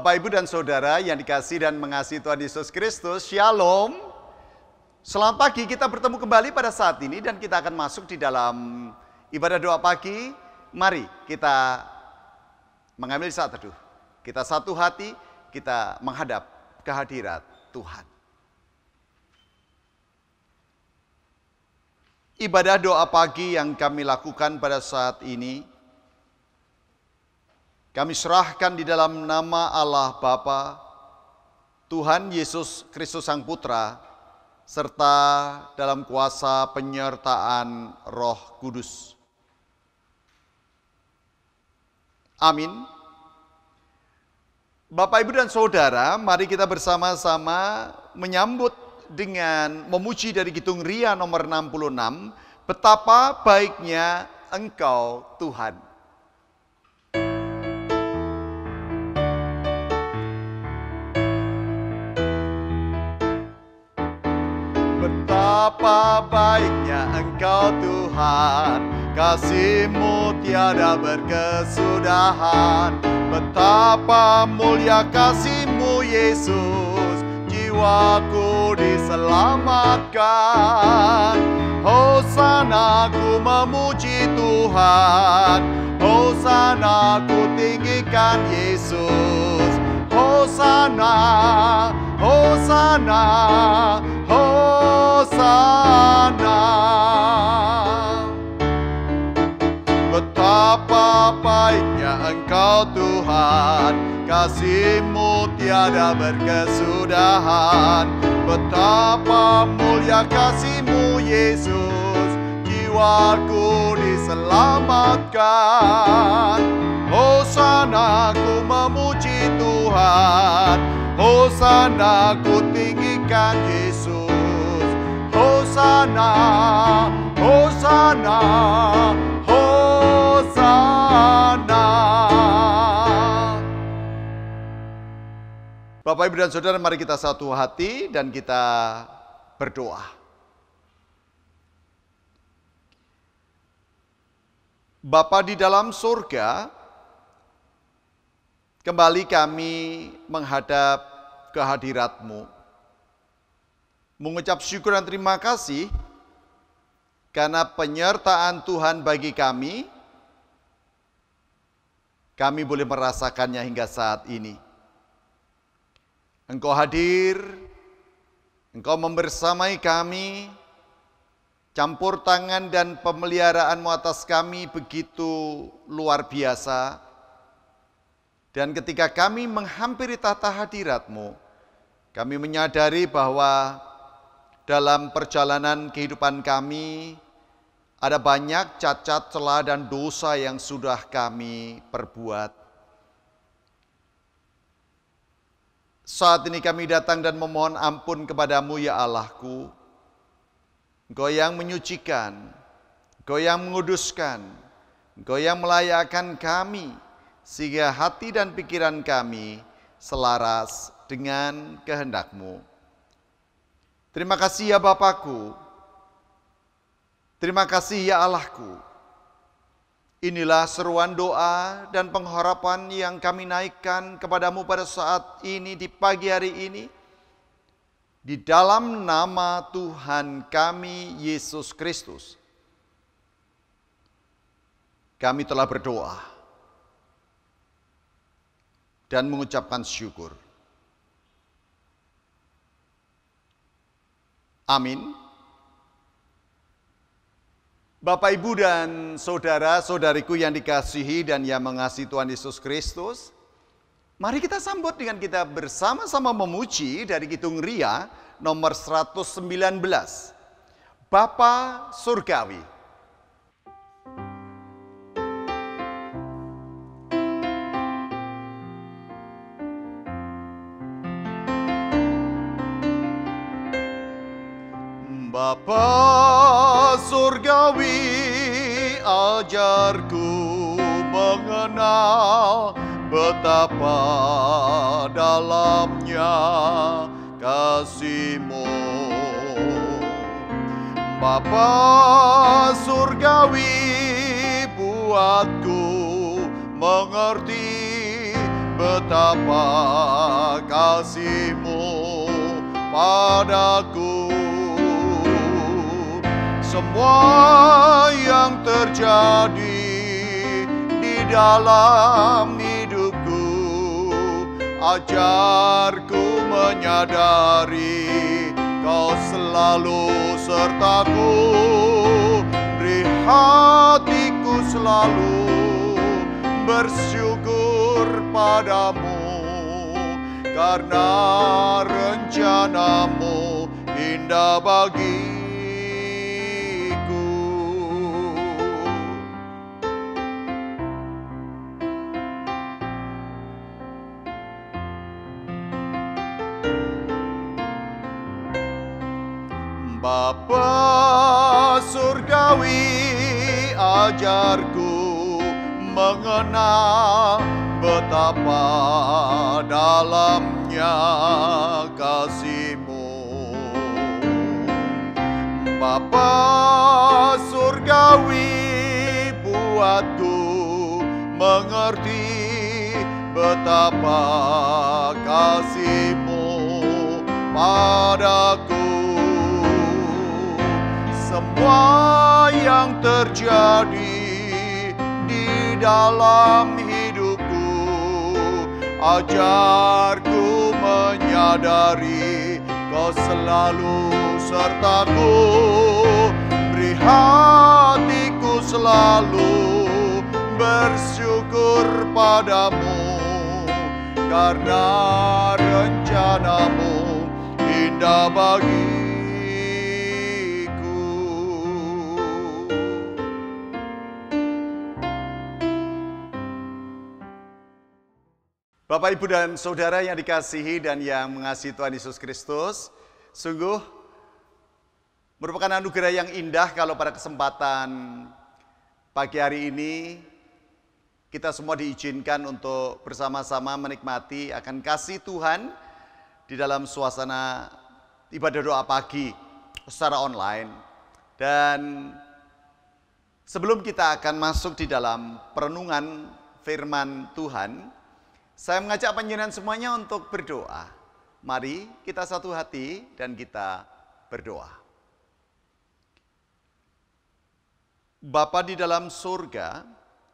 Bapak, Ibu, dan Saudara yang dikasihi dan mengasihi Tuhan Yesus Kristus, Shalom. Selamat pagi, kita bertemu kembali pada saat ini dan kita akan masuk di dalam ibadah doa pagi. Mari kita mengambil saat teduh. Kita satu hati, kita menghadap kehadirat Tuhan. Ibadah doa pagi yang kami lakukan pada saat ini, kami serahkan di dalam nama Allah Bapa, Tuhan Yesus Kristus Sang Putra, serta dalam kuasa penyertaan Roh Kudus. Amin. Bapak, Ibu, dan Saudara, mari kita bersama-sama menyambut dengan memuji dari Kidung Ria nomor 66, betapa baiknya Engkau Tuhan. Betapa baiknya Engkau Tuhan, kasih-Mu tiada berkesudahan. Betapa mulia kasih-Mu Yesus, jiwaku diselamatkan. Hosana ku memuji Tuhan, Hosana ku tinggikan Yesus. Hosana, Hosana, Hosana. Betapa baiknya Engkau Tuhan, kasih-Mu tiada berkesudahan. Betapa mulia kasih-Mu Yesus, jiwaku diselamatkan. Hosana ku memuji Tuhan, Hosana ku tinggikan Yesus. Hosana, Hosana, Hosana. Bapak, Ibu, dan Saudara, mari kita satu hati dan kita berdoa. Bapa di dalam surga, kembali kami menghadap kehadirat-Mu, mengucap syukur dan terima kasih karena penyertaan Tuhan bagi kami boleh merasakannya hingga saat ini. Engkau hadir, Engkau membersamai kami, campur tangan dan pemeliharaan-Mu atas kami begitu luar biasa. Dan ketika kami menghampiri tahta hadirat-Mu, kami menyadari bahwa dalam perjalanan kehidupan kami ada banyak cacat, celah, dan dosa yang sudah kami perbuat. Saat ini kami datang dan memohon ampun kepada-Mu, ya Allahku. Engkau yang menyucikan, Engkau yang menguduskan, Engkau yang melayakkan kami, sehingga hati dan pikiran kami selaras dengan kehendak-Mu. Terima kasih ya Bapakku, terima kasih ya Allahku. Inilah seruan doa dan pengharapan yang kami naikkan kepada-Mu pada saat ini, di pagi hari ini. Di dalam nama Tuhan kami, Yesus Kristus, kami telah berdoa dan mengucapkan syukur. Amin. Bapak, Ibu, dan saudara-saudariku yang dikasihi dan yang mengasihi Tuhan Yesus Kristus, mari kita sambut dengan kita bersama-sama memuji dari Kidung Ria nomor 119, Bapa Surgawi. Bapa Surgawi, ajarku mengenal betapa dalamnya kasih-Mu. Bapa Surgawi, buatku mengerti betapa kasih-Mu padaku. Semua yang terjadi di dalam hidupku, ajarku menyadari Kau selalu sertaku. Beri hatiku selalu bersyukur padamu, karena rencana-Mu indah bagiku. Bapa surgawi, ajarku mengenal betapa dalamnya kasih-Mu. Bapa surgawi, buatku mengerti betapa kasih-Mu padaku. Semua yang terjadi di dalam hidupku, ajarku menyadari Kau selalu sertaku. Beri hatiku selalu bersyukur padamu, karena rencana-Mu indah bagiku. Bapak, Ibu, dan Saudara yang dikasihi dan yang mengasihi Tuhan Yesus Kristus, sungguh merupakan anugerah yang indah kalau pada kesempatan pagi hari ini kita semua diizinkan untuk bersama-sama menikmati akan kasih Tuhan di dalam suasana ibadah doa pagi secara online. Dan sebelum kita akan masuk di dalam perenungan firman Tuhan, saya mengajak panjenengan semuanya untuk berdoa. Mari kita satu hati dan kita berdoa. Bapa di dalam surga,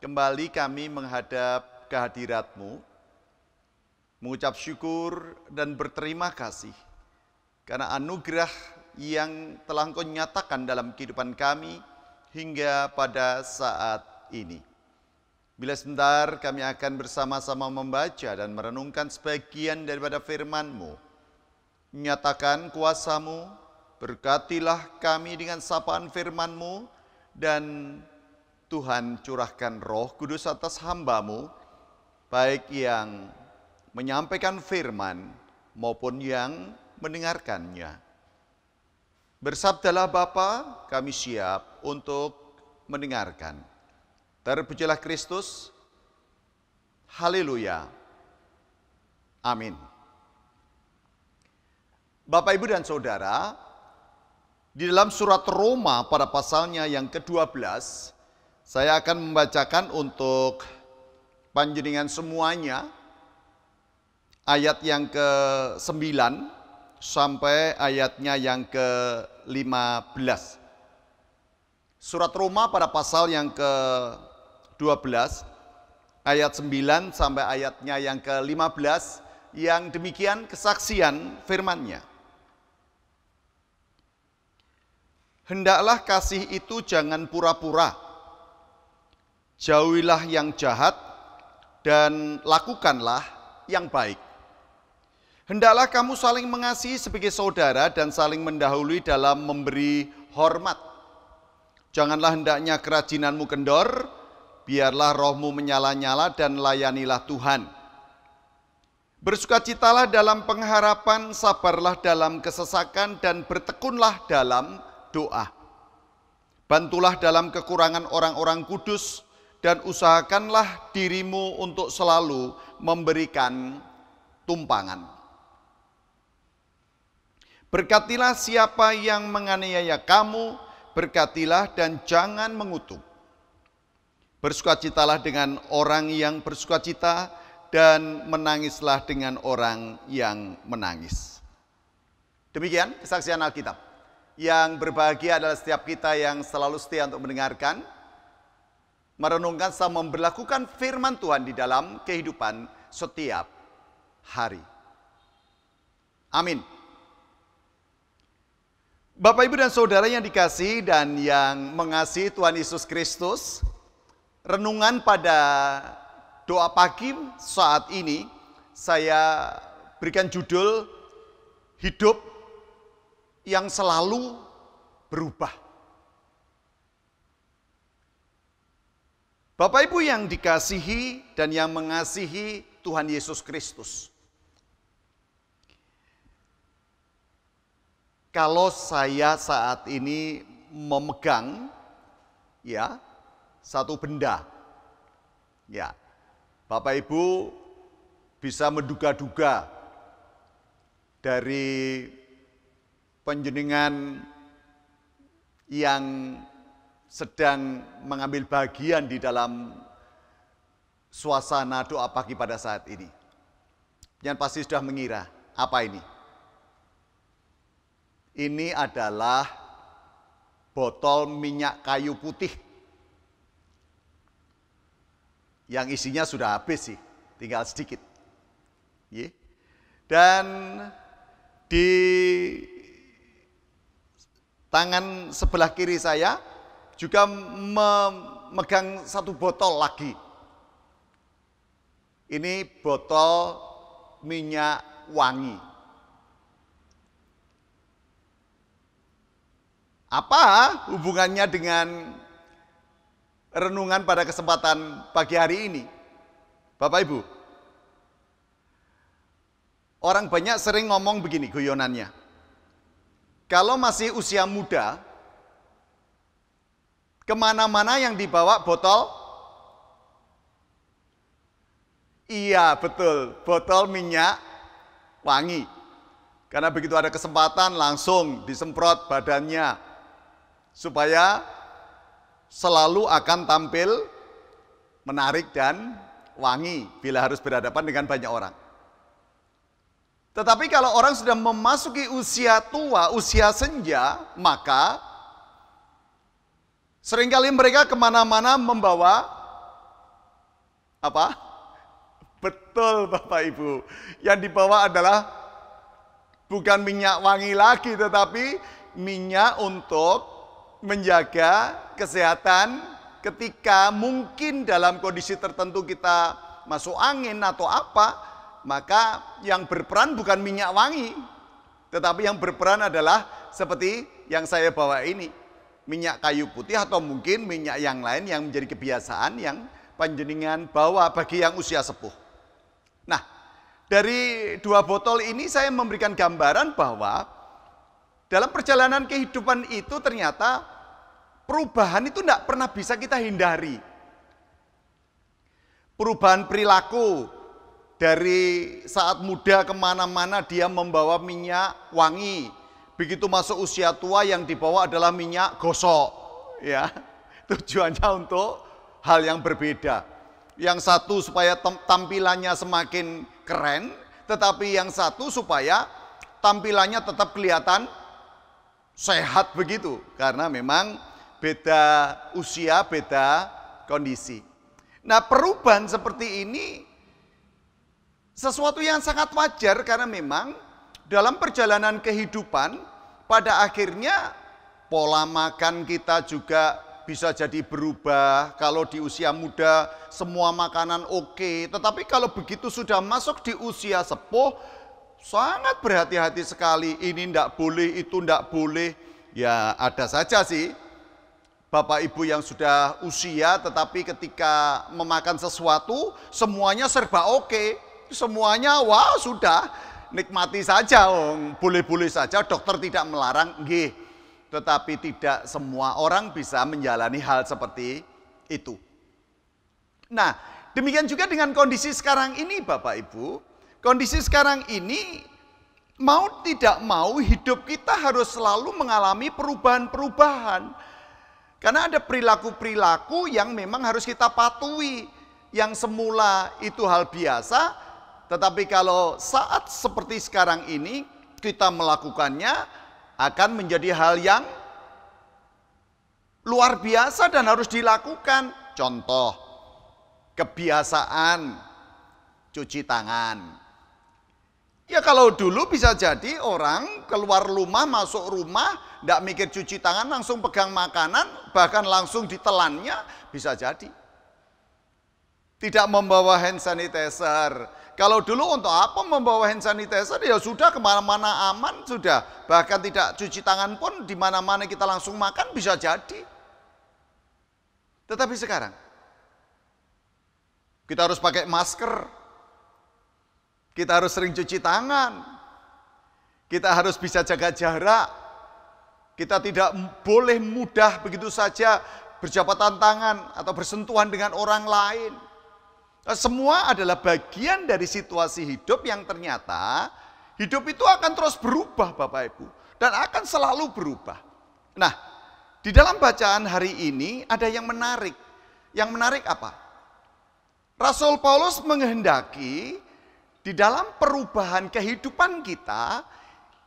kembali kami menghadap kehadirat-Mu, mengucap syukur dan berterima kasih karena anugerah yang telah Engkau nyatakan dalam kehidupan kami hingga pada saat ini. Bila sebentar kami akan bersama-sama membaca dan merenungkan sebagian daripada firman-Mu. Nyatakan kuasa-Mu, berkatilah kami dengan sapaan firman-Mu, dan Tuhan curahkan Roh Kudus atas hamba-Mu, baik yang menyampaikan firman maupun yang mendengarkannya. Bersabdalah Bapa, kami siap untuk mendengarkan. Terpujilah Kristus. Haleluya. Amin. Bapak, Ibu, dan Saudara, di dalam surat Roma pada pasalnya yang ke-12, saya akan membacakan untuk panjenengan semuanya ayat yang ke-9 sampai ayatnya yang ke-15. Surat Roma pada pasal yang ke-12 ayat 9 sampai ayatnya yang ke-15, yang demikian kesaksian firman-Nya. Hendaklah kasih itu jangan pura-pura. Jauhilah yang jahat dan lakukanlah yang baik. Hendaklah kamu saling mengasihi sebagai saudara dan saling mendahului dalam memberi hormat. Janganlah hendaknya kerajinanmu kendor, biarlah rohmu menyala-nyala dan layanilah Tuhan. Bersukacitalah dalam pengharapan, sabarlah dalam kesesakan, dan bertekunlah dalam doa. Bantulah dalam kekurangan orang-orang kudus, dan usahakanlah dirimu untuk selalu memberikan tumpangan. Berkatilah siapa yang menganiaya kamu, berkatilah dan jangan mengutuk. Bersukacitalah dengan orang yang bersukacita, dan menangislah dengan orang yang menangis. Demikian kesaksian Alkitab. Yang berbahagia adalah setiap kita yang selalu setia untuk mendengarkan, merenungkan, serta memberlakukan firman Tuhan di dalam kehidupan setiap hari. Amin. Bapak, Ibu, dan Saudara yang dikasihi dan yang mengasihi Tuhan Yesus Kristus, renungan pada doa pagi saat ini saya berikan judul hidup yang selalu berubah. Bapak Ibu yang dikasihi dan yang mengasihi Tuhan Yesus Kristus, kalau saya saat ini memegang satu benda, Bapak Ibu bisa menduga-duga dari panjenengan yang sedang mengambil bagian di dalam suasana doa pagi pada saat ini. Yang pasti sudah mengira, apa ini? Ini adalah botol minyak kayu putih. Yang isinya sudah habis sih, tinggal sedikit. Dan di tangan sebelah kiri saya juga memegang satu botol lagi. Ini botol minyak wangi. Apa hubungannya dengan renungan pada kesempatan pagi hari ini? Bapak Ibu, orang banyak sering ngomong begini guyonannya. Kalau masih usia muda, kemana-mana yang dibawa botol? Iya, betul, botol minyak wangi. Karena begitu ada kesempatan langsung disemprot badannya, supaya selalu akan tampil menarik dan wangi bila harus berhadapan dengan banyak orang. Tetapi kalau orang sudah memasuki usia tua, usia senja, maka seringkali mereka kemana-mana membawa apa? Betul Bapak Ibu, yang dibawa adalah bukan minyak wangi lagi, tetapi minyak untuk menjaga kesehatan ketika mungkin dalam kondisi tertentu kita masuk angin atau apa, maka yang berperan bukan minyak wangi, tetapi yang berperan adalah seperti yang saya bawa ini, minyak kayu putih atau mungkin minyak yang lain yang menjadi kebiasaan yang panjenengan bawa bagi yang usia sepuh. Nah, dari dua botol ini saya memberikan gambaran bahwa dalam perjalanan kehidupan itu ternyata perubahan itu tidak pernah bisa kita hindari. Perubahan perilaku dari saat muda kemana-mana dia membawa minyak wangi. Begitu masuk usia tua yang dibawa adalah minyak gosok. Ya, tujuannya untuk hal yang berbeda. Yang satu supaya tampilannya semakin keren, tetapi yang satu supaya tampilannya tetap kelihatan sehat begitu, karena memang beda usia, beda kondisi. Nah, perubahan seperti ini sesuatu yang sangat wajar karena memang dalam perjalanan kehidupan pada akhirnya pola makan kita juga bisa jadi berubah. Kalau di usia muda semua makanan oke, tetapi kalau begitu sudah masuk di usia sepuh sangat berhati-hati sekali, ini ndak boleh, itu ndak boleh. Ya ada saja sih Bapak Ibu yang sudah usia tetapi ketika memakan sesuatu semuanya serba oke, semuanya wah sudah nikmati saja, boleh-boleh saja, dokter tidak melarang, nggih. Tetapi tidak semua orang bisa menjalani hal seperti itu. Nah, demikian juga dengan kondisi sekarang ini Bapak Ibu. Kondisi sekarang ini mau tidak mau hidup kita harus selalu mengalami perubahan-perubahan. Karena ada perilaku-perilaku yang memang harus kita patuhi. yang semula itu hal biasa, tetapi kalau saat seperti sekarang ini kita melakukannya akan menjadi hal yang luar biasa dan harus dilakukan. Contoh, kebiasaan cuci tangan. Ya kalau dulu bisa jadi orang keluar rumah, masuk rumah, tidak mikir cuci tangan, langsung pegang makanan, bahkan langsung ditelannya, bisa jadi. Tidak membawa hand sanitizer. Kalau dulu untuk apa membawa hand sanitizer? Ya sudah, kemana-mana aman sudah. Bahkan tidak cuci tangan pun, di mana-mana kita langsung makan, bisa jadi. Tetapi sekarang, kita harus pakai masker. Kita harus sering cuci tangan. Kita harus bisa jaga jarak. Kita tidak boleh mudah begitu saja berjabatan tangan atau bersentuhan dengan orang lain. Semua adalah bagian dari situasi hidup yang ternyata hidup itu akan terus berubah, Bapak Ibu. Dan akan selalu berubah. Nah, di dalam bacaan hari ini ada yang menarik. Yang menarik apa? Rasul Paulus menghendaki di dalam perubahan kehidupan kita,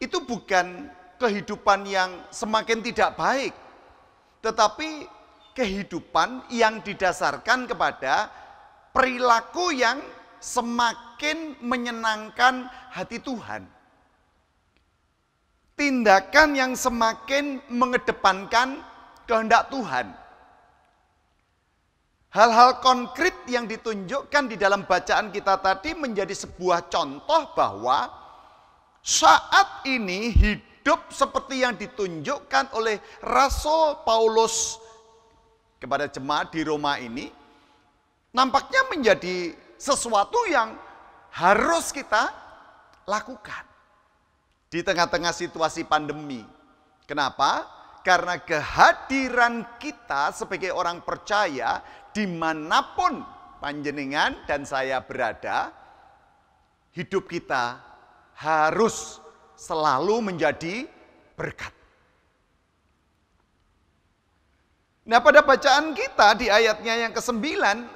itu bukan kehidupan yang semakin tidak baik, tetapi kehidupan yang didasarkan kepada perilaku yang semakin menyenangkan hati Tuhan. Tindakan yang semakin mengedepankan kehendak Tuhan. Hal-hal konkret yang ditunjukkan di dalam bacaan kita tadi menjadi sebuah contoh bahwa saat ini hidup seperti yang ditunjukkan oleh Rasul Paulus kepada jemaat di Roma ini nampaknya menjadi sesuatu yang harus kita lakukan di tengah-tengah situasi pandemi. Kenapa? Karena kehadiran kita sebagai orang percaya dimanapun panjenengan dan saya berada, hidup kita harus selalu menjadi berkat. Nah, pada bacaan kita di ayatnya yang ke-9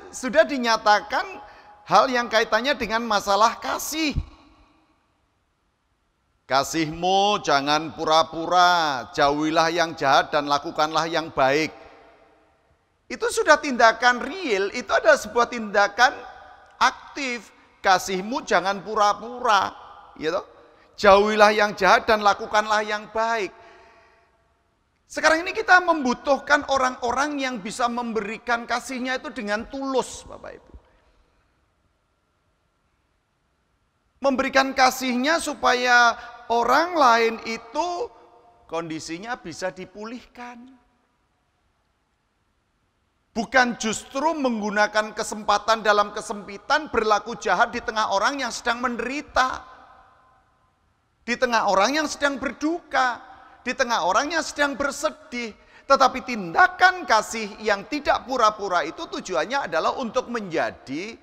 sudah dinyatakan hal yang kaitannya dengan masalah kasih. Kasihmu jangan pura-pura, jauhilah yang jahat dan lakukanlah yang baik. Itu sudah tindakan real, itu adalah sebuah tindakan aktif. Kasihmu jangan pura-pura, gitu. Jauhilah yang jahat dan lakukanlah yang baik. Sekarang ini kita membutuhkan orang-orang yang bisa memberikan kasihnya itu dengan tulus, Bapak Ibu. Memberikan kasihnya supaya orang lain itu kondisinya bisa dipulihkan. Bukan justru menggunakan kesempatan dalam kesempitan berlaku jahat di tengah orang yang sedang menderita. Di tengah orang yang sedang berduka. Di tengah orang yang sedang bersedih. Tetapi tindakan kasih yang tidak pura-pura itu tujuannya adalah untuk menjadi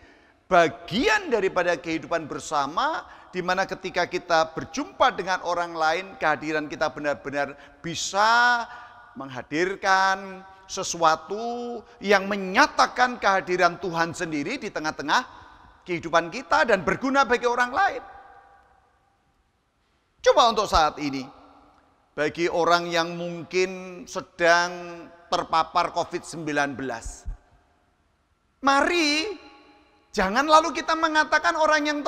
bagian daripada kehidupan bersama, di mana ketika kita berjumpa dengan orang lain, kehadiran kita benar-benar bisa menghadirkan sesuatu yang menyatakan kehadiran Tuhan sendiri di tengah-tengah kehidupan kita dan berguna bagi orang lain. Coba untuk saat ini, bagi orang yang mungkin sedang terpapar COVID-19, mari jangan lalu kita mengatakan orang yang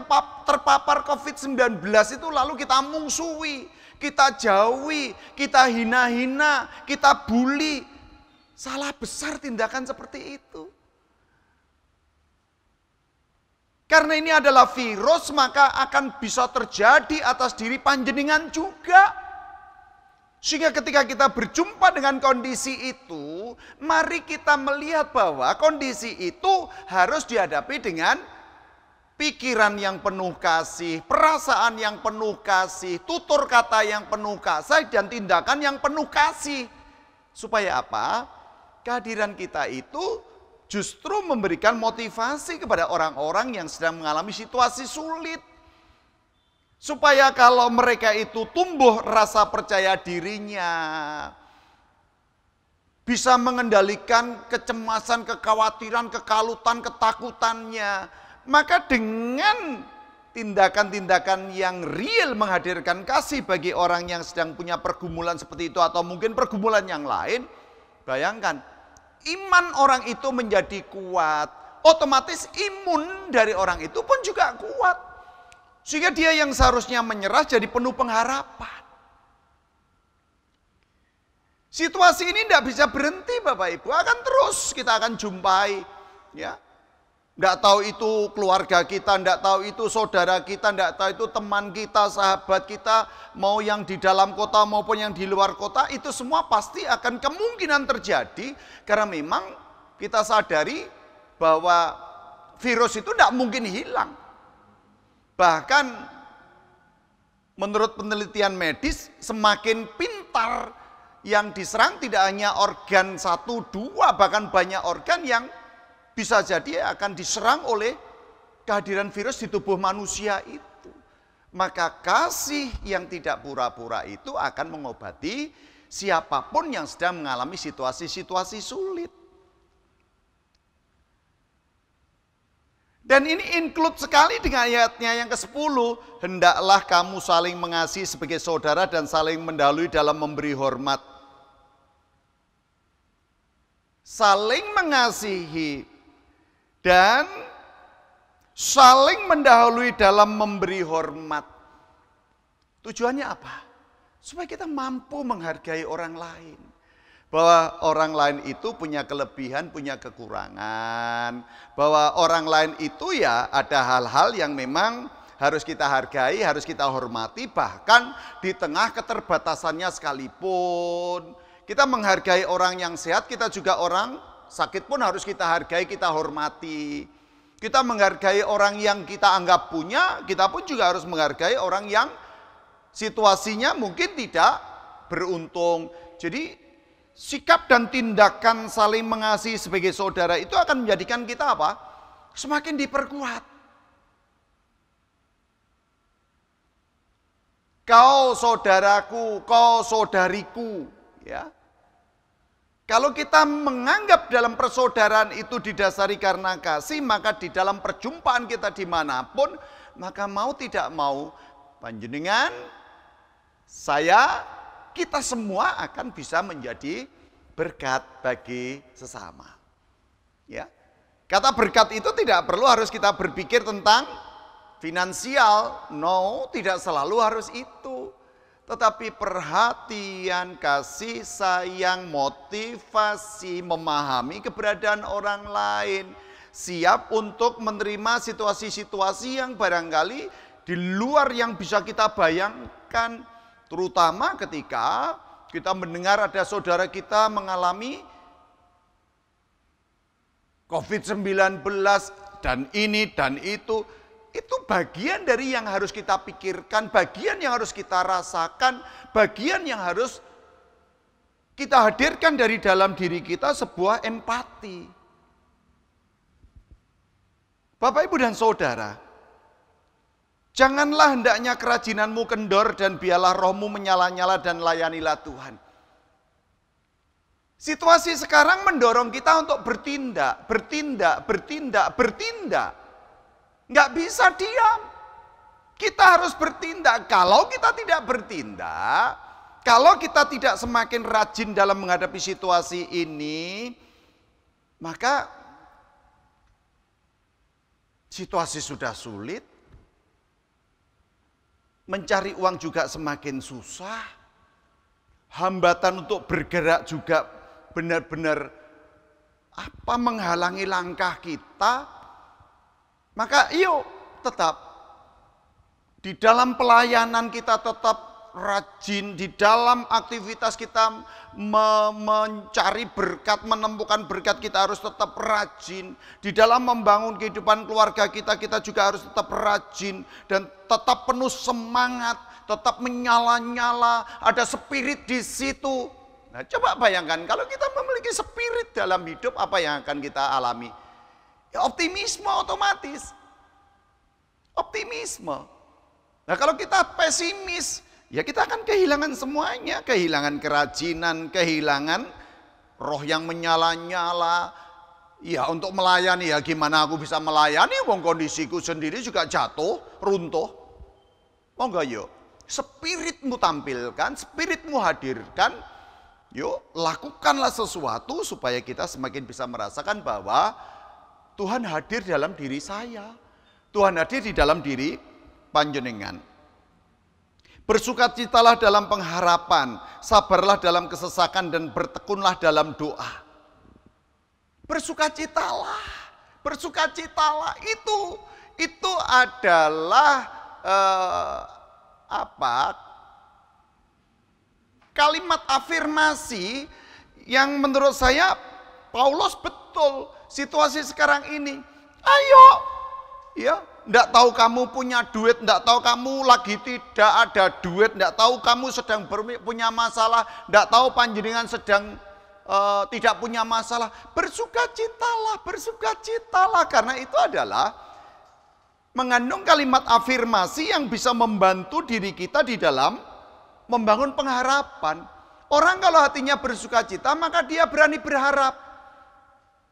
terpapar COVID-19 itu lalu kita mungsuhi, kita jauhi, kita hina-hina, kita bully. Salah besar tindakan seperti itu. Karena ini adalah virus, maka akan bisa terjadi atas diri panjenengan juga. Sehingga ketika kita berjumpa dengan kondisi itu, mari kita melihat bahwa kondisi itu harus dihadapi dengan pikiran yang penuh kasih, perasaan yang penuh kasih, tutur kata yang penuh kasih, dan tindakan yang penuh kasih. Supaya apa? Kehadiran kita itu justru memberikan motivasi kepada orang-orang yang sedang mengalami situasi sulit. Supaya kalau mereka itu tumbuh rasa percaya dirinya, bisa mengendalikan kecemasan, kekhawatiran, kekalutan, ketakutannya. Maka dengan tindakan-tindakan yang real menghadirkan kasih bagi orang yang sedang punya pergumulan seperti itu atau mungkin pergumulan yang lain, bayangkan, iman orang itu menjadi kuat, otomatis imun dari orang itu pun juga kuat. Sehingga dia yang seharusnya menyerah jadi penuh pengharapan. Situasi ini tidak bisa berhenti Bapak Ibu, akan terus kita akan jumpai. Ya, tidak tahu itu keluarga kita, tidak tahu itu saudara kita, tidak tahu itu teman kita, sahabat kita, mau yang di dalam kota maupun yang di luar kota, itu semua pasti akan kemungkinan terjadi. Karena memang kita sadari bahwa virus itu tidak mungkin hilang. Bahkan menurut penelitian medis, semakin pintar yang diserang tidak hanya organ 1, 2, bahkan banyak organ yang bisa jadi akan diserang oleh kehadiran virus di tubuh manusia itu. Maka kasih yang tidak pura-pura itu akan mengobati siapapun yang sedang mengalami situasi-situasi sulit. Dan ini include sekali dengan ayatnya yang ke-10. Hendaklah kamu saling mengasihi sebagai saudara dan saling mendahului dalam memberi hormat. Saling mengasihi dan saling mendahului dalam memberi hormat. Tujuannya apa? Supaya kita mampu menghargai orang lain. Bahwa orang lain itu punya kelebihan, punya kekurangan. Bahwa orang lain itu ya ada hal-hal yang memang harus kita hargai, harus kita hormati. Bahkan di tengah keterbatasannya sekalipun. Kita menghargai orang yang sehat, kita juga orang sakit pun harus kita hargai, kita hormati. Kita menghargai orang yang kita anggap punya, kita pun juga harus menghargai orang yang situasinya mungkin tidak beruntung. Jadi sikap dan tindakan saling mengasihi sebagai saudara itu akan menjadikan kita apa? Semakin diperkuat. Kau saudaraku, kau saudariku, ya. Kalau kita menganggap dalam persaudaraan itu didasari karena kasih, maka di dalam perjumpaan kita dimanapun, maka mau tidak mau, panjenengan, saya, kita semua akan bisa menjadi berkat bagi sesama. Ya, kata berkat itu tidak perlu harus kita berpikir tentang finansial, no, tidak selalu harus itu. Tetapi perhatian, kasih sayang, motivasi, memahami keberadaan orang lain. Siap untuk menerima situasi-situasi yang barangkali di luar yang bisa kita bayangkan. Terutama ketika kita mendengar ada saudara kita mengalami COVID-19 dan ini dan itu bagian dari yang harus kita pikirkan, bagian yang harus kita rasakan, bagian yang harus kita hadirkan dari dalam diri kita, sebuah empati. Bapak, Ibu, dan Saudara, janganlah hendaknya kerajinanmu kendor dan biarlah rohmu menyala-nyala dan layanilah Tuhan. Situasi sekarang mendorong kita untuk bertindak. Nggak bisa diam. Kita harus bertindak. Kalau kita tidak bertindak, kalau kita tidak semakin rajin dalam menghadapi situasi ini, maka situasi sudah sulit, mencari uang juga semakin susah, hambatan untuk bergerak juga benar-benar menghalangi langkah kita. Maka yuk tetap di dalam pelayanan kita tetap rajin, di dalam aktivitas kita mencari berkat, menemukan berkat kita harus tetap rajin. Di dalam membangun kehidupan keluarga kita juga harus tetap rajin dan tetap penuh semangat, tetap menyala-nyala, ada spirit di situ. Nah, coba bayangkan kalau kita memiliki spirit dalam hidup, apa yang akan kita alami? Ya, optimisme otomatis. Optimisme. Nah, kalau kita pesimis, ya kita akan kehilangan semuanya. Kehilangan kerajinan, kehilangan roh yang menyala-nyala. Ya untuk melayani, ya gimana aku bisa melayani, wong kondisiku sendiri juga jatuh, runtuh. Oh enggak, yuk spiritmu tampilkan, spiritmu hadirkan. Yuk lakukanlah sesuatu supaya kita semakin bisa merasakan bahwa Tuhan hadir dalam diri saya. Tuhan hadir di dalam diri panjenengan. Bersukacitalah dalam pengharapan, sabarlah dalam kesesakan, dan bertekunlah dalam doa. Bersukacitalah, bersukacitalah itu adalah kalimat afirmasi yang menurut saya Paulus betul situasi sekarang ini. Ayo, ya, enggak tahu kamu punya duit, enggak tahu kamu lagi tidak ada duit, enggak tahu kamu sedang punya masalah, enggak tahu panjenengan sedang tidak punya masalah. Bersukacitalah, bersukacitalah, karena itu adalah mengandung kalimat afirmasi yang bisa membantu diri kita di dalam membangun pengharapan. Orang kalau hatinya bersukacita, maka dia berani berharap.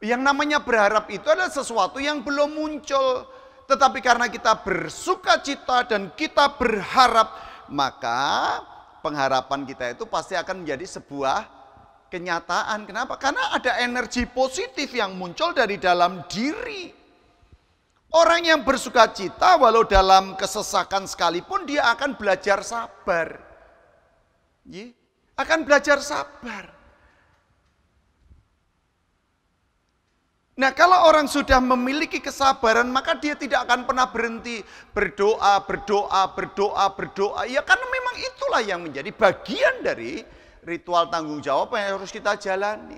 Yang namanya berharap itu adalah sesuatu yang belum muncul. Tetapi karena kita bersukacita dan kita berharap, maka pengharapan kita itu pasti akan menjadi sebuah kenyataan. Kenapa? Karena ada energi positif yang muncul dari dalam diri. Orang yang bersukacita walau dalam kesesakan sekalipun, dia akan belajar sabar. Akan belajar sabar. Nah, kalau orang sudah memiliki kesabaran, maka dia tidak akan pernah berhenti berdoa, berdoa, berdoa, berdoa. Ya karena memang itulah yang menjadi bagian dari ritual tanggung jawab yang harus kita jalani.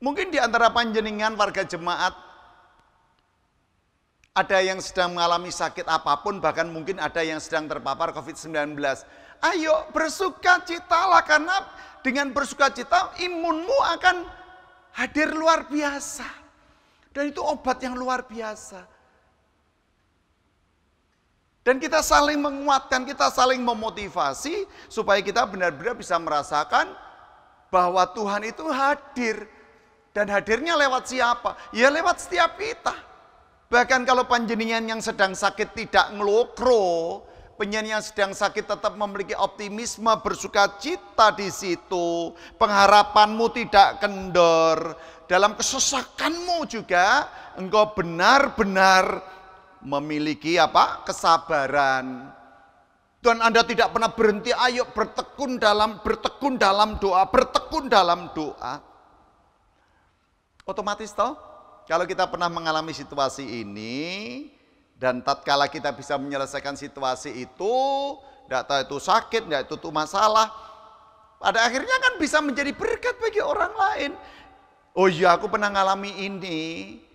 Mungkin di antara panjenengan warga jemaat ada yang sedang mengalami sakit apapun, bahkan mungkin ada yang sedang terpapar COVID-19. Ayo bersukacitalah, karena dengan bersukacita imunmu akan hadir luar biasa. Dan itu obat yang luar biasa. Dan kita saling menguatkan, kita saling memotivasi supaya kita benar-benar bisa merasakan bahwa Tuhan itu hadir. Dan hadirnya lewat siapa? Ya lewat setiap kita. Bahkan kalau panjenengan yang sedang sakit tidak ngelokro, panjenengan yang sedang sakit tetap memiliki optimisme, bersukacita di situ, pengharapanmu tidak kendor, dalam kesesakanmu juga engkau benar-benar memiliki kesabaran. Dan Anda tidak pernah berhenti, ayo bertekun dalam doa, bertekun dalam doa. Otomatis toh, kalau kita pernah mengalami situasi ini, dan tatkala kita bisa menyelesaikan situasi itu, tidak tahu itu sakit, tidak itu masalah, pada akhirnya kan bisa menjadi berkat bagi orang lain. Oh iya, aku pernah mengalami ini,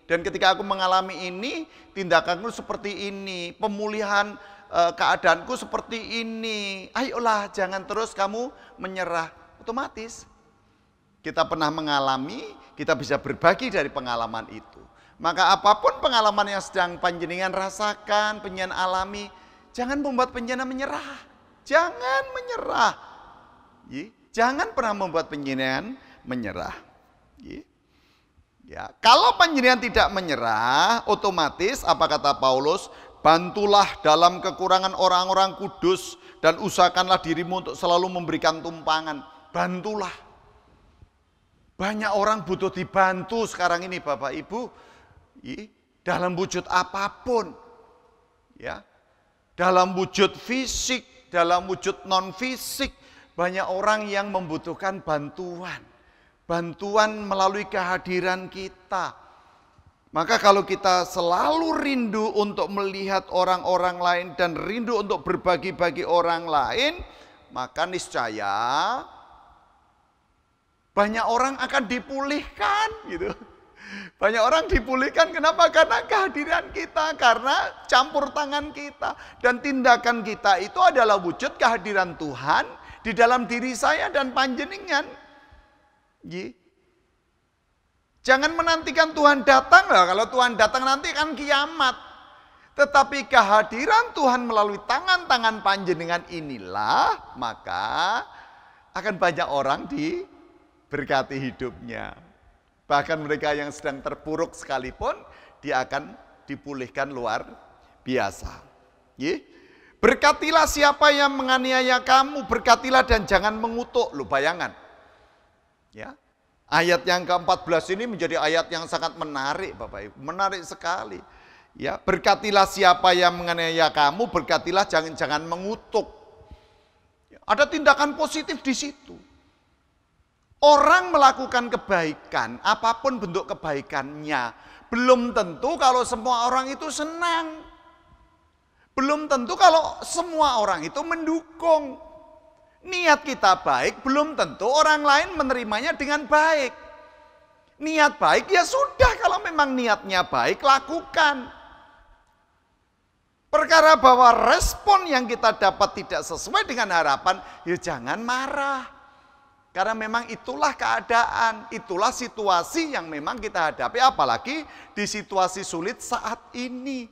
dan ketika aku mengalami ini, tindakanku seperti ini, pemulihan keadaanku seperti ini. Ayolah, jangan terus kamu menyerah. Otomatis kita pernah mengalami, kita bisa berbagi dari pengalaman itu. Maka apapun pengalaman yang sedang panjenengan rasakan, panjenengan alami, jangan membuat panjenengan menyerah. Jangan menyerah. Jangan pernah membuat panjenengan menyerah. Ya, kalau panjenengan tidak menyerah, otomatis apa kata Paulus? Bantulah dalam kekurangan orang-orang kudus dan usahakanlah dirimu untuk selalu memberikan tumpangan. Bantulah. Banyak orang butuh dibantu sekarang ini Bapak Ibu, dalam wujud apapun, ya, dalam wujud fisik, dalam wujud non fisik, banyak orang yang membutuhkan bantuan, bantuan melalui kehadiran kita. Maka kalau kita selalu rindu untuk melihat orang-orang lain dan rindu untuk berbagi-bagi orang lain, maka niscaya banyak orang akan dipulihkan gitu. Banyak orang dipulihkan, kenapa? Karena kehadiran kita, karena campur tangan kita. Dan tindakan kita itu adalah wujud kehadiran Tuhan di dalam diri saya dan panjenengan. Jangan menantikan Tuhan datang lah. Kalau Tuhan datang nanti kan kiamat. Tetapi kehadiran Tuhan melalui tangan-tangan panjenengan inilah, maka akan banyak orang diberkati hidupnya. Bahkan mereka yang sedang terpuruk sekalipun, dia akan dipulihkan luar biasa. Berkatilah siapa yang menganiaya kamu, berkatilah dan jangan mengutuk. Lu bayangan. Ya. Ayat yang ke-14 ini menjadi ayat yang sangat menarik, Bapak Ibu. Menarik sekali. Ya, berkatilah siapa yang menganiaya kamu, berkatilah jangan mengutuk. Ada tindakan positif di situ. Orang melakukan kebaikan, apapun bentuk kebaikannya, belum tentu kalau semua orang itu senang. Belum tentu kalau semua orang itu mendukung. Niat kita baik, belum tentu orang lain menerimanya dengan baik. Niat baik ya sudah, kalau memang niatnya baik, lakukan. Perkara bahwa respon yang kita dapat tidak sesuai dengan harapan, ya jangan marah. Karena memang itulah keadaan, itulah situasi yang memang kita hadapi, apalagi di situasi sulit saat ini.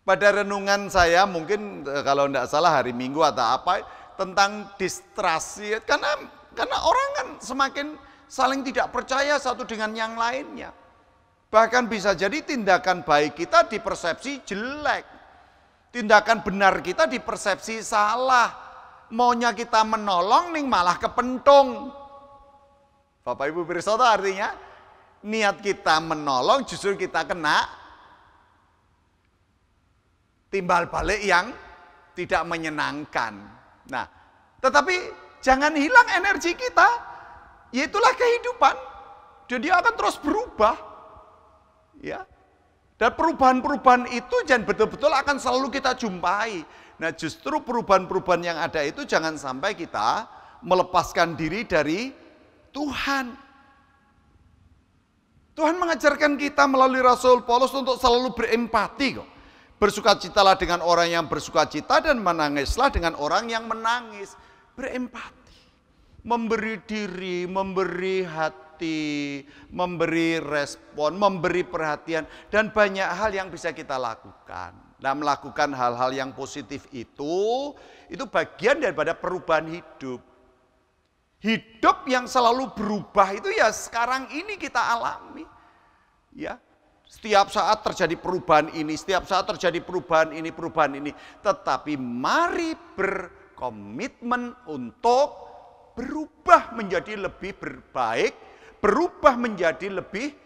Pada renungan saya mungkin kalau tidak salah hari Minggu atau apa, tentang distrasi, karena orang kan semakin saling tidak percaya satu dengan yang lainnya. Bahkan bisa jadi tindakan baik kita dipersepsi jelek, tindakan benar kita dipersepsi salah. Maunya kita menolong nih malah kepentung. Bapak Ibu pirsa, artinya niat kita menolong justru kita kena timbal balik yang tidak menyenangkan. Nah, tetapi jangan hilang energi kita. Yaitulah kehidupan. Dan dia akan terus berubah. Ya. Dan perubahan-perubahan itu jangan betul-betul akan selalu kita jumpai. Nah, justru perubahan-perubahan yang ada itu jangan sampai kita melepaskan diri dari Tuhan. Tuhan mengajarkan kita melalui Rasul Paulus untuk selalu berempati kok. Bersukacitalah dengan orang yang bersukacita dan menangislah dengan orang yang menangis. Berempati, memberi diri, memberi hati, memberi respon, memberi perhatian, dan banyak hal yang bisa kita lakukan. Nah, melakukan hal-hal yang positif itu bagian daripada perubahan hidup. Hidup yang selalu berubah itu ya sekarang ini kita alami. Ya, setiap saat terjadi perubahan ini, setiap saat terjadi perubahan ini. Tetapi mari berkomitmen untuk berubah menjadi lebih berbaik, berubah menjadi lebih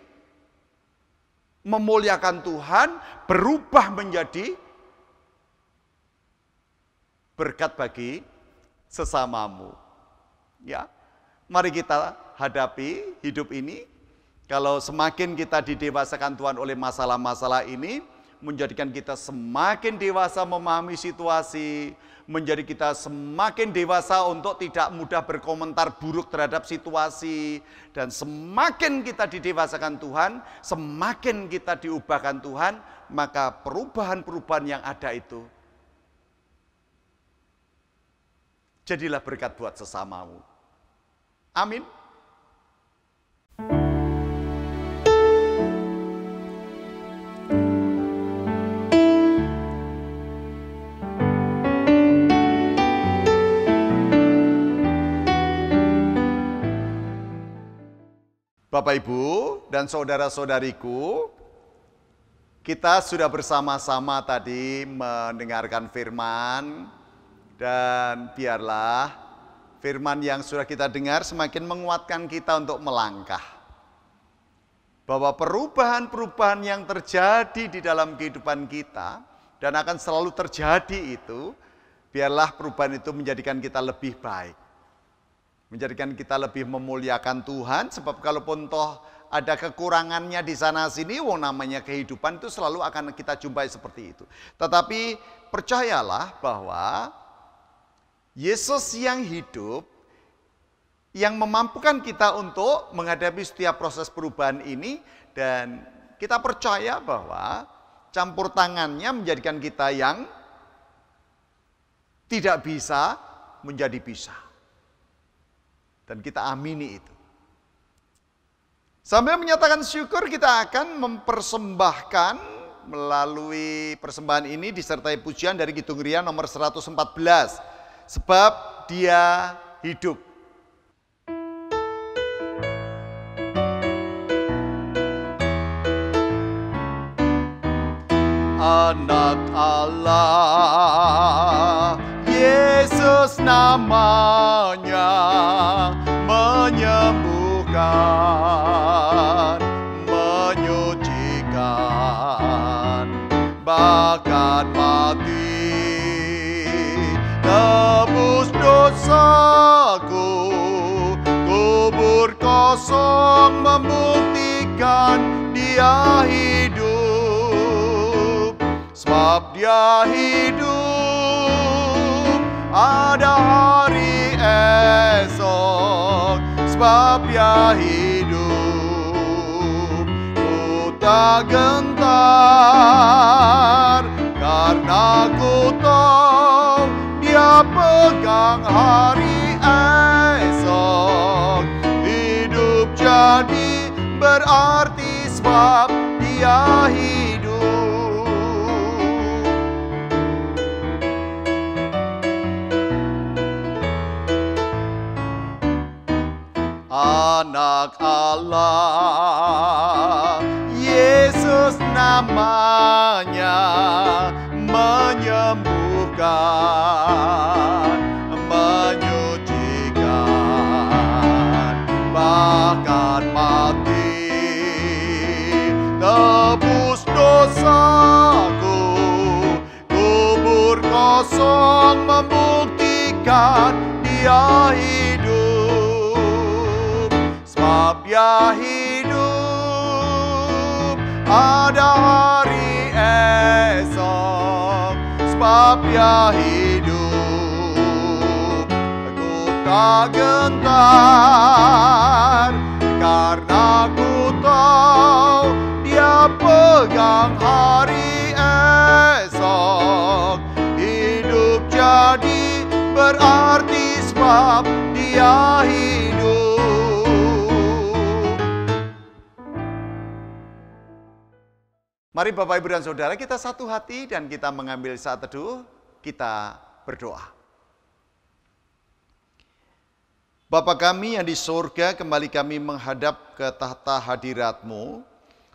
memuliakan Tuhan, berubah menjadi berkat bagi sesamamu. Ya, mari kita hadapi hidup ini. Kalau semakin kita didewasakan Tuhan oleh masalah-masalah ini, menjadikan kita semakin dewasa memahami situasi, menjadi kita semakin dewasa untuk tidak mudah berkomentar buruk terhadap situasi, dan semakin kita didewasakan Tuhan, semakin kita diubahkan Tuhan, maka perubahan-perubahan yang ada itu jadilah berkat buat sesamamu. Amin. Bapak Ibu dan saudara-saudariku, kita sudah bersama-sama tadi mendengarkan firman, dan biarlah firman yang sudah kita dengar semakin menguatkan kita untuk melangkah. Bahwa perubahan-perubahan yang terjadi di dalam kehidupan kita dan akan selalu terjadi itu, biarlah perubahan itu menjadikan kita lebih baik. Menjadikan kita lebih memuliakan Tuhan, sebab kalaupun toh ada kekurangannya di sana sini, namanya kehidupan itu selalu akan kita jumpai seperti itu. Tetapi percayalah bahwa Yesus yang hidup, yang memampukan kita untuk menghadapi setiap proses perubahan ini, dan kita percaya bahwa campur tangannya menjadikan kita yang tidak bisa menjadi bisa. Dan kita amini itu. Sambil menyatakan syukur, kita akan mempersembahkan melalui persembahan ini disertai pujian dari Kidung Ria nomor 114. sebab Dia hidup. Anak Allah, Yesus namanya, menyembuhkan, menyucikan, bahkan mati, tebus dosaku, kubur kosong membuktikan Dia hidup. Sebab Dia hidup, ada hari esok. Sebab Dia hidup, ku tak gentar, karena ku tahu Dia pegang hari esok. Hidup jadi berarti sebab Dia hidup. Anak Allah, Yesus namanya, menyembuhkan, menyucikan, bahkan mati, tebus dosaku, kubur kosong membuktikan Dia hidup. Sebab Dia hidup, ada hari esok. Sebab Dia hidup, aku tak gentar, karena ku tahu Dia pegang hari esok. Hidup jadi berarti sebab Dia hidup. Mari Bapak, Ibu, dan Saudara, kita satu hati dan kita mengambil saat teduh, kita berdoa. Bapa kami yang di surga, kembali kami menghadap ke tahta hadirat-Mu,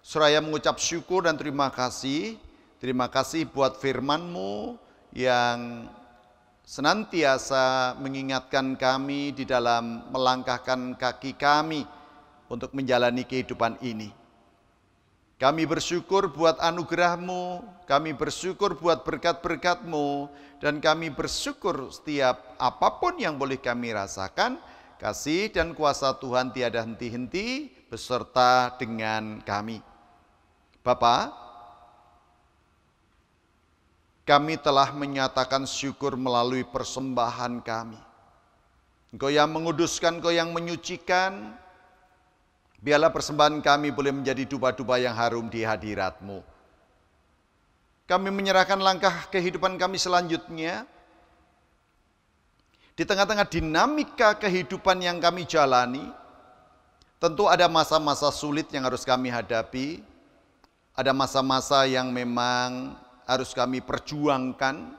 seraya mengucap syukur dan terima kasih. Terima kasih buat firman-Mu yang senantiasa mengingatkan kami di dalam melangkahkan kaki kami untuk menjalani kehidupan ini. Kami bersyukur buat anugerah-Mu, kami bersyukur buat berkat-berkat-Mu, dan kami bersyukur setiap apapun yang boleh kami rasakan, kasih dan kuasa Tuhan tiada henti-henti beserta dengan kami. Bapa, kami telah menyatakan syukur melalui persembahan kami. Engkau yang menguduskan, Engkau yang menyucikan. Biarlah persembahan kami boleh menjadi dupa-dupa yang harum di hadirat-Mu. Kami menyerahkan langkah kehidupan kami selanjutnya. Di tengah-tengah dinamika kehidupan yang kami jalani, tentu ada masa-masa sulit yang harus kami hadapi. Ada masa-masa yang memang harus kami perjuangkan.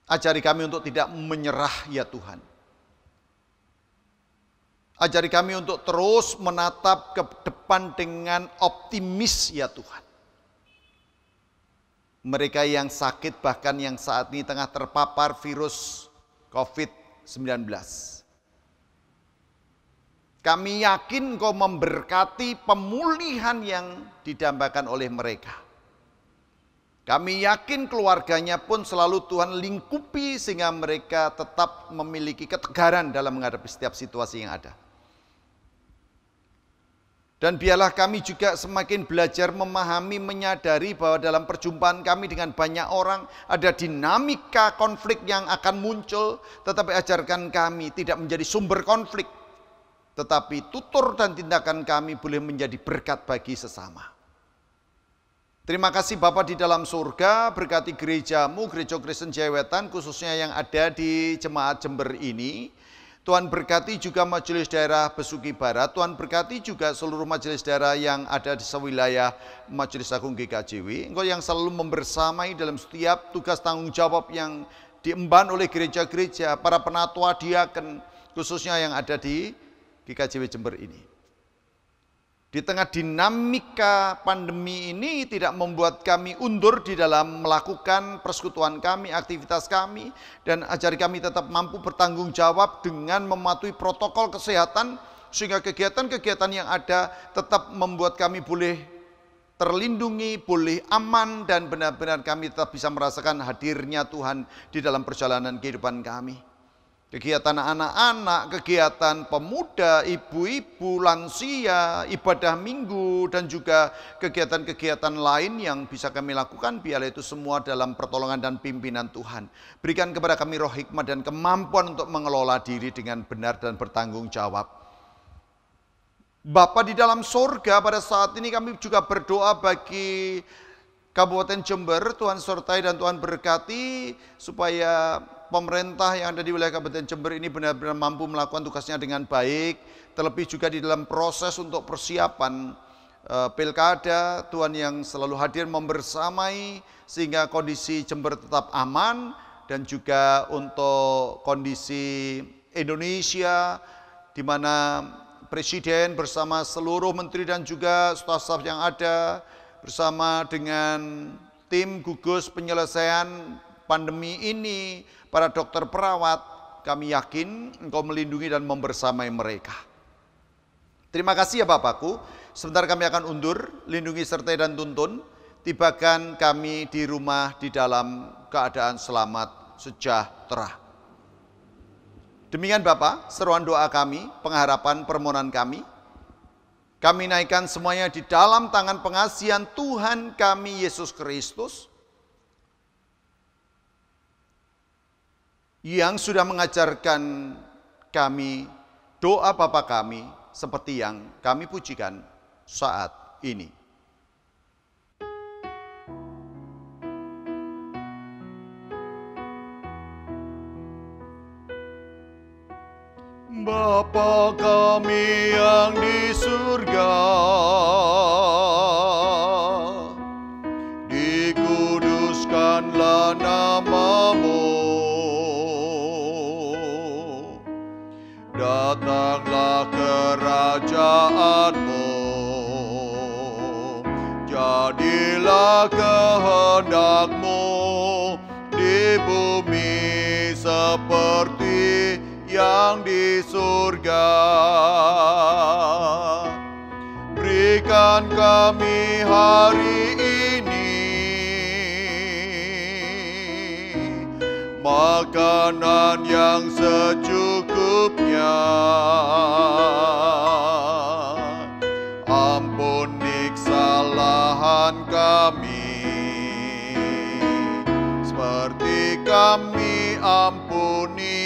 Ajari kami untuk tidak menyerah ya Tuhan. Ajari kami untuk terus menatap ke depan dengan optimis ya Tuhan. Mereka yang sakit bahkan yang saat ini tengah terpapar virus COVID-19. Kami yakin Engkau memberkati pemulihan yang didambakan oleh mereka. Kami yakin keluarganya pun selalu Tuhan lingkupi sehingga mereka tetap memiliki ketegaran dalam menghadapi setiap situasi yang ada. Dan biarlah kami juga semakin belajar memahami, menyadari bahwa dalam perjumpaan kami dengan banyak orang ada dinamika konflik yang akan muncul, tetapi ajarkan kami tidak menjadi sumber konflik, tetapi tutur dan tindakan kami boleh menjadi berkat bagi sesama. Terima kasih Bapa di dalam surga, berkati gereja-Mu, Gereja Kristen Jaya Wetan, khususnya yang ada di Jemaat Jember ini. Tuhan berkati juga Majelis Daerah Besuki Barat, Tuhan berkati juga seluruh majelis daerah yang ada di sewilayah Majelis Agung GKJW. Engkau yang selalu membersamai dalam setiap tugas tanggung jawab yang diemban oleh gereja-gereja, para penatua diaken, khususnya yang ada di GKJW Jember ini. Di tengah dinamika pandemi ini tidak membuat kami undur di dalam melakukan persekutuan kami, aktivitas kami, dan ajari kami tetap mampu bertanggung jawab dengan mematuhi protokol kesehatan, sehingga kegiatan-kegiatan yang ada tetap membuat kami boleh terlindungi, boleh aman, dan benar-benar kami tetap bisa merasakan hadirnya Tuhan di dalam perjalanan kehidupan kami. Kegiatan anak-anak, kegiatan pemuda, ibu-ibu, lansia, ibadah minggu, dan juga kegiatan-kegiatan lain yang bisa kami lakukan, biarlah itu semua dalam pertolongan dan pimpinan Tuhan. Berikan kepada kami roh hikmat dan kemampuan untuk mengelola diri dengan benar dan bertanggung jawab. Bapa di dalam sorga, pada saat ini kami juga berdoa bagi Kabupaten Jember, Tuhan sertai dan Tuhan berkati, supaya pemerintah yang ada di wilayah Kabupaten Jember ini benar-benar mampu melakukan tugasnya dengan baik, terlebih juga di dalam proses untuk persiapan pilkada, Tuhan yang selalu hadir membersamai sehingga kondisi Jember tetap aman, dan juga untuk kondisi Indonesia di mana Presiden bersama seluruh menteri dan juga staf-staf yang ada bersama dengan tim gugus penyelesaian pandemi ini, para dokter perawat, kami yakin Engkau melindungi dan membersamai mereka. Terima kasih ya Bapakku. Sebentar kami akan undur, lindungi sertai dan tuntun, tibakan kami di rumah di dalam keadaan selamat sejahtera. Demikian Bapak, seruan doa kami, pengharapan permohonan kami. Kami naikkan semuanya di dalam tangan pengasihan Tuhan kami Yesus Kristus, yang sudah mengajarkan kami doa Bapa kami seperti yang kami pujikan saat ini. Bapa kami yang di surga, dikuduskanlah nama-Mu. Datanglah kerajaan-Mu, jadilah kehendak-Mu di bumi seperti yang di surga. Berikan kami hari ini makanan yang secukupnya. Ampuni kesalahan kami, seperti kami ampuni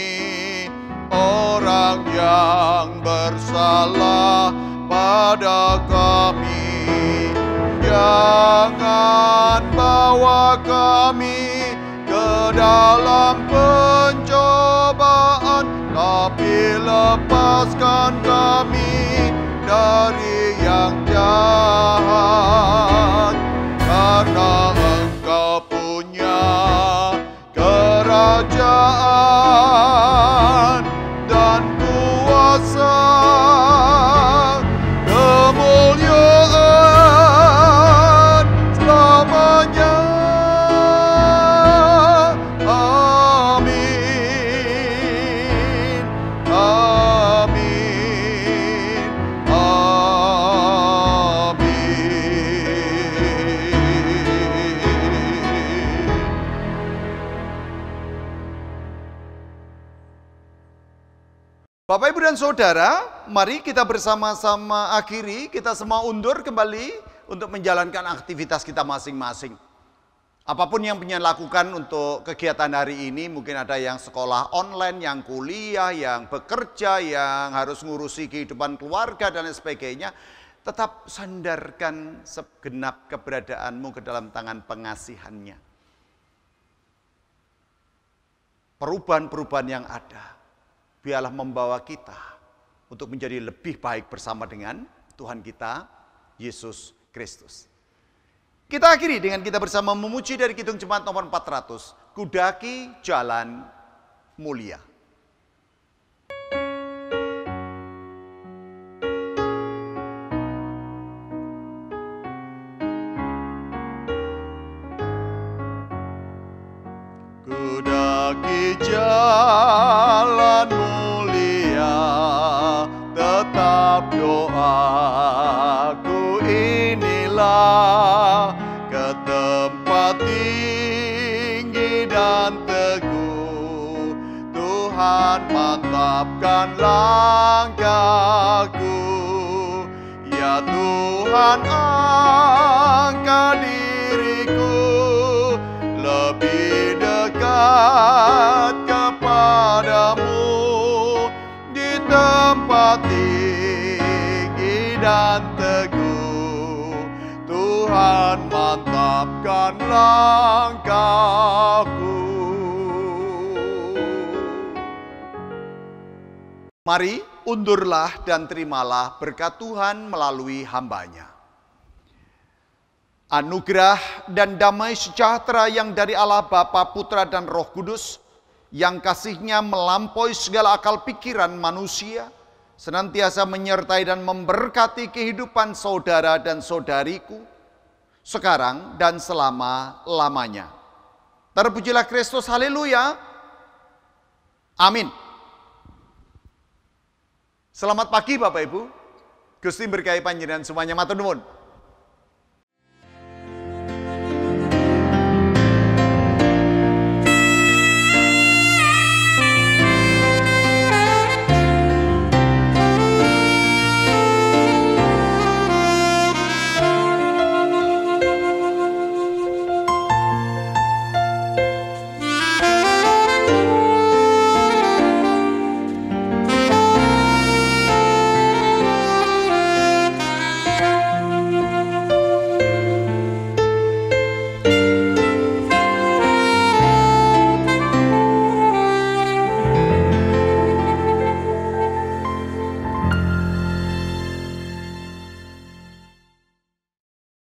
orang yang bersalah pada kami. Jangan bawa kami ke dalam pencobaan, tapi lepaskan kami dari yang jahat. Karena Engkau punya kerajaan dan kuasa, kemuliaan selamanya. Amin, amin, Bapak, Ibu, dan Saudara, mari kita bersama-sama akhiri, kita semua undur kembali untuk menjalankan aktivitas kita masing-masing. Apapun yang punya lakukan untuk kegiatan hari ini, mungkin ada yang sekolah online, yang kuliah, yang bekerja, yang harus ngurusi kehidupan keluarga dan sebagainya, tetap sandarkan segenap keberadaanmu ke dalam tangan pengasihannya. Perubahan-perubahan yang ada, biarlah membawa kita untuk menjadi lebih baik bersama dengan Tuhan kita, Yesus Kristus. Kita akhiri dengan kita bersama memuji dari Kidung Jemaat nomor 400. Kudaki Jalan Mulia. Kudaki jalan mulia, tetap doaku inilah, ke tempat tinggi dan teguh. Tuhan mantapkan langkahku, ya Tuhan angkat diriku lebih dekat kepadamu, di tempat tinggi dan teguh. Tuhan mantapkan langkahku. Mari undurlah dan terimalah berkat Tuhan melalui hambanya. Anugerah dan damai sejahtera yang dari Allah Bapa, Putra, dan Roh Kudus, yang kasih-Nya melampaui segala akal pikiran manusia, senantiasa menyertai dan memberkati kehidupan saudara dan saudariku, sekarang dan selama-lamanya. Terpujilah Kristus, haleluya. Amin. Selamat pagi Bapak Ibu. Gusti berkahi panjenengan semuanya, matur nuwun.